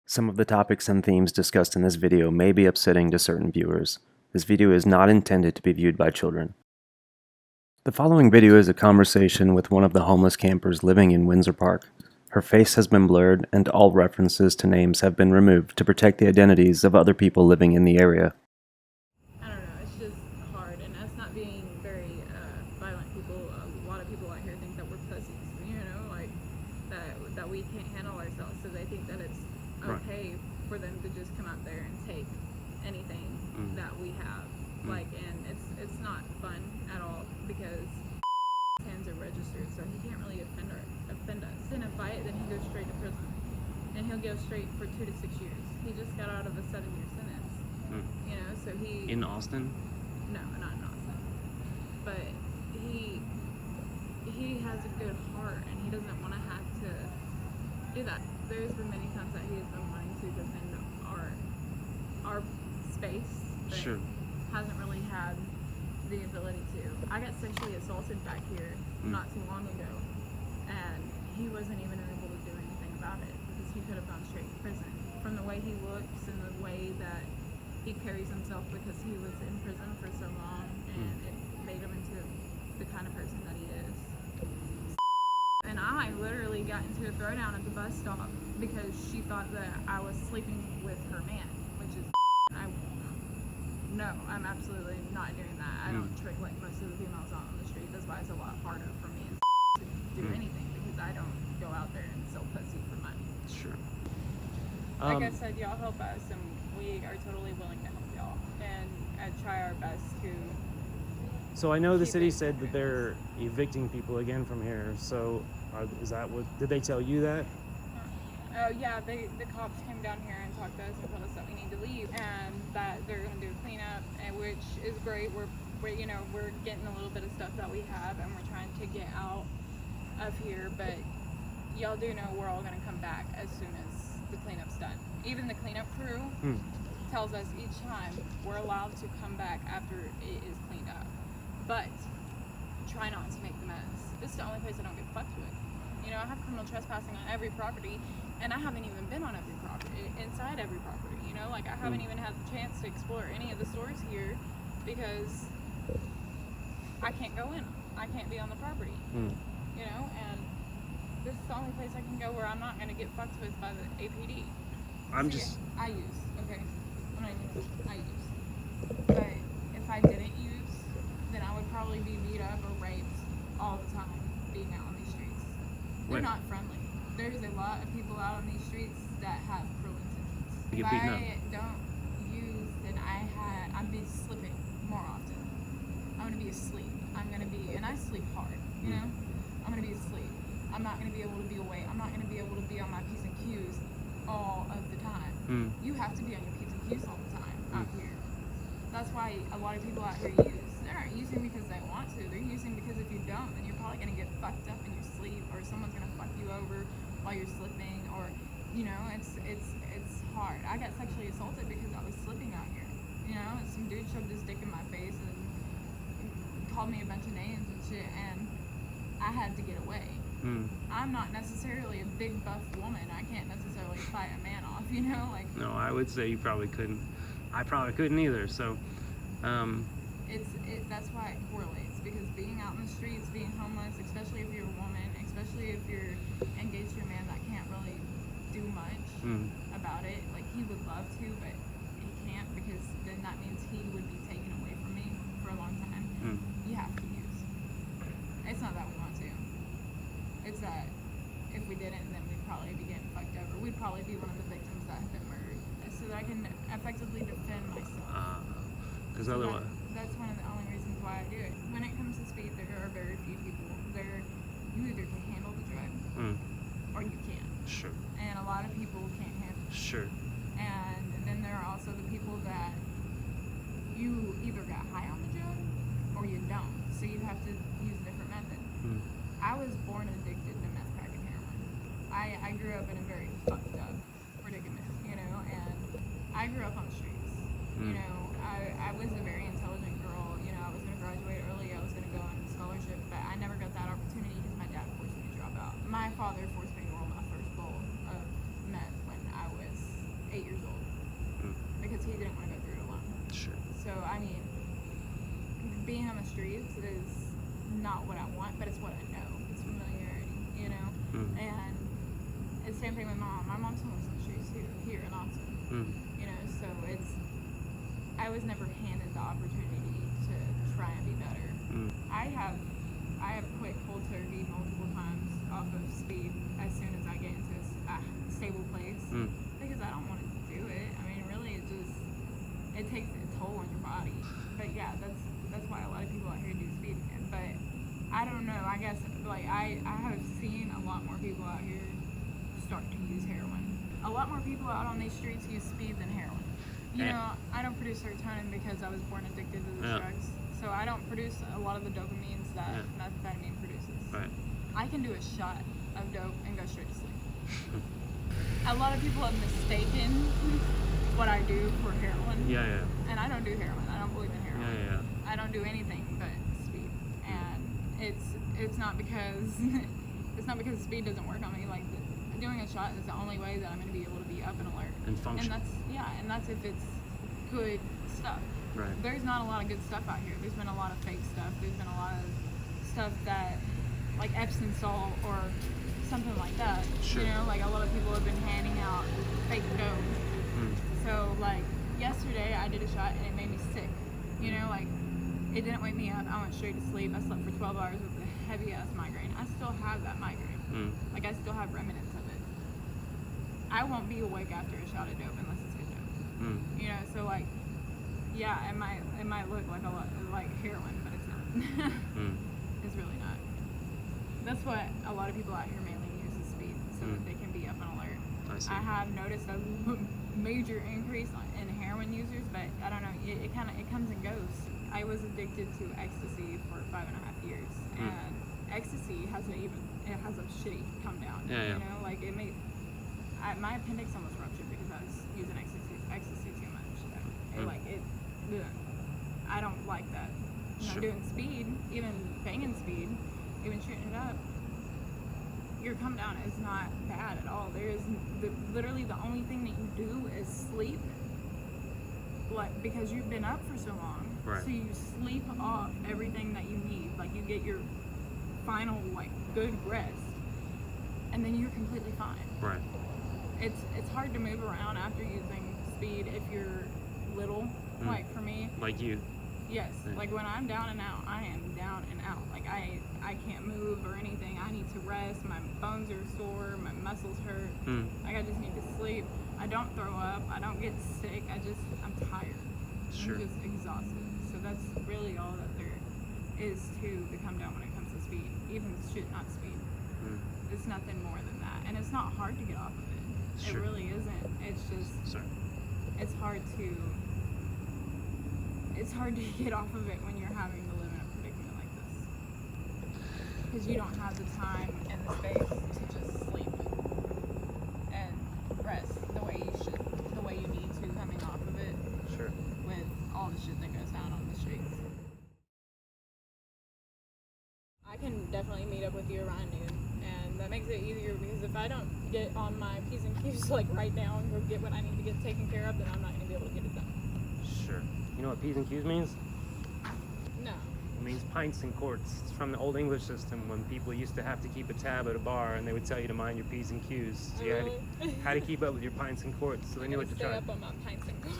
Some of the topics and themes discussed in this video may be upsetting to certain viewers. This video is not intended to be viewed by children. The following video is a conversation with one of the homeless campers living in Windsor Park. Her face has been blurred and all references to names have been removed to protect the identities of other people living in the area. I don't know, it's just hard, and us not being very violent people, a lot of people out here think that we're pussies, like that we can't handle ourselves, so they think that it's okay for them to just come out there and take anything that we have, and it's not fun at all, because hands are registered, so he can't really offend us. In a fight, then he goes straight to prison, and he'll go straight for 2 to 6 years. He just got out of a 7-year sentence. So he... In Austin? No, not in Austin. But he has a good heart, and he doesn't want to have to do that. There's been many times that he has been wanting to defend our space, but Sure. hasn't really had the ability to. I got sexually assaulted back here not too long ago, and he wasn't even able to do anything about it, because he could have gone straight to prison. From the way he looks and the way that he carries himself, because he was in prison for so long, and it made him into the kind of person that he is. And I literally got into a throwdown at the bus stop because she thought that I was sleeping with her man, which is no, I'm absolutely not doing that. I don't trick like most of the females out on the street. That's why it's a lot harder for me to do anything, because I don't go out there and sell pussy for money. Sure. Like I said, y'all help us, and we are totally willing to help y'all, and try our best to. So I know the city said that they're evicting people again from here. So is that what? Did they tell you that? Yeah, the cops came down here and talked to us and told us that we need to leave, and that they're going to do a cleanup, and which is great. We're getting a little bit of stuff that we have, and we're trying to get out of here. But y'all do know we're all going to come back as soon as the cleanup's done. Even the cleanup crew tells us each time we're allowed to come back after it is cleaned up. But try not to make the mess. This is the only place I don't get fucked with. I have criminal trespassing on every property, and I haven't even been on every property, inside every property, I haven't even had the chance to explore any of the stores here, because I can't go in. I can't be on the property, and this is the only place I can go where I'm not going to get fucked with by the APD. I use. When I use. But if I didn't use, then I would probably be beat up or raped all the time being out on these streets. They're not friendly. There's a lot of people out on these streets that have cruel intentions. If I don't use, then I'd be slipping more often. I'm gonna be asleep. And I sleep hard, I'm gonna be asleep. I'm not gonna be able to be awake. I'm not gonna be able to be on my P's and Q's all of the time. You have to be on your P's and Q's all the time out here. That's why a lot of people out here use. They aren't using because they want to. They're using because if you don't, then you're probably gonna get fucked up in your sleep, or someone's gonna fuck you over while you're slipping, or it's hard. I got sexually assaulted because I was slipping out here. Some dude shoved his dick in my face and called me a bunch of names and shit, and I had to get away. I'm not necessarily a big buff woman. I can't necessarily fight a man off, No, I would say you probably couldn't. I probably couldn't either. So, that's why it correlates, because being out in the streets, being homeless, especially if you're a woman, especially if you're engaged to a man that can't really do much about it. Like, he would love to, but he can't, because then that means he would be taken away from me for a long time. You have to use. It's not that we want to. It's that if we didn't, then we'd probably be getting fucked over. We'd probably be one of the victims that have been murdered. So that I can effectively defend myself. Because otherwise... That's one of the only reasons why I do it. When it comes to speed, there are very few people. You either can handle the drug, or you can't. Sure. And a lot of people can't handle it. Sure. And then there are also the people that you either got high on the drug, or you don't. So you have to use a different method. I was born addicted to meth, crack, and heroin. I grew up in a very fucked up predicament, and I grew up on the streets. I was a very intelligent girl. I was going to graduate early. I was going to go on scholarship, but I never got that opportunity because my dad forced me to drop out. My father forced me to roll my first bowl of meth when I was So, I mean, being on the streets is not what I want, but it's what I know. It's familiarity, you know? And it's the same thing with mom. My mom's homeless on the streets too, here in Austin. You know, so I was never handed the opportunity to try and be better. I have quit cold turkey multiple times off of speed as soon as I get into a stable place because I don't want to do it. I mean, really, it takes a toll on your body. But yeah, that's why a lot of people out here do speed. But I don't know. I guess like I have seen a lot more people out here start to use heroin. A lot more people out on these streets use speed than heroin. You know, I don't produce serotonin because I was born addicted to the drugs. So I don't produce a lot of the dopamines that methamphetamine produces. Right. I can do a shot of dope and go straight to sleep. A lot of people have mistaken what I do for heroin. Yeah. And I don't do heroin. I don't believe in heroin. Yeah. I don't do anything but speed. And it's not because speed doesn't work on me. Like doing a shot is the only way that I'm going to be able to be up and alert. And function. And that's if it's good stuff. Right. There's not a lot of good stuff out here. There's been a lot of fake stuff. There's been a lot of stuff that, like Epsom salt or something like that. Sure. You know, like a lot of people have been handing out fake dope. So, like, yesterday I did a shot and it made me sick. You know, like, it didn't wake me up. I went straight to sleep. I slept for 12 hours with a heavy-ass migraine. I still have that migraine. Like, I still have remnants of it. I won't be awake after a shot of dope unless it's good dope. You know, so, like, yeah, it might look like a lot like heroin, but it's not. It's really not. That's what a lot of people out here mainly use is speed, so that they can be up and alert. I see. I have noticed a major increase in heroin users, but I don't know. It comes and goes. I was addicted to ecstasy for 5.5 years, and ecstasy has a shitty come down. Yeah. You know, like my appendix almost ruptured because I was using ecstasy too much. I don't like that. You know, Sure. doing speed, even banging speed, even shooting it up, your come down is not bad at all. There is literally the only thing that you do is sleep, because you've been up for so long. Right. So you sleep off everything that you need. Like you get your final good rest, and then you're completely fine. Right. It's hard to move around after using speed if you're little. Like for me. Like you. Yes. Yeah. Like when I'm down and out, I am down and out. Like I can't move or anything. I need to rest. My bones are sore. My muscles hurt. Like I just need to sleep. I don't throw up. I don't get sick. I'm tired. Sure. I'm just exhausted. So that's really all that there is to the come down when it comes to speed. Even not speed. It's nothing more than that. And it's not hard to get off of it. Sure. It really isn't. It's just Sorry. it's hard to get off of it when you're having to live in a predicament like this. Because you don't have the time and the space to just sleep and rest the way you should, the way you need to coming off of it. Sure. With all the shit that goes down on the streets. I can definitely meet up with you around noon, and that makes it easier because if I don't get on my P's and Q's like right now and go get what I need to get taken care of, then I'm not going to be able to get it done. Sure. You know what P's and Q's means? No. It means pints and quarts. It's from the old English system when people used to have to keep a tab at a bar and they would tell you to mind your P's and Q's. So you Really? had to keep up with your pints and quarts so they knew what to stay try. up on my pints and quarts.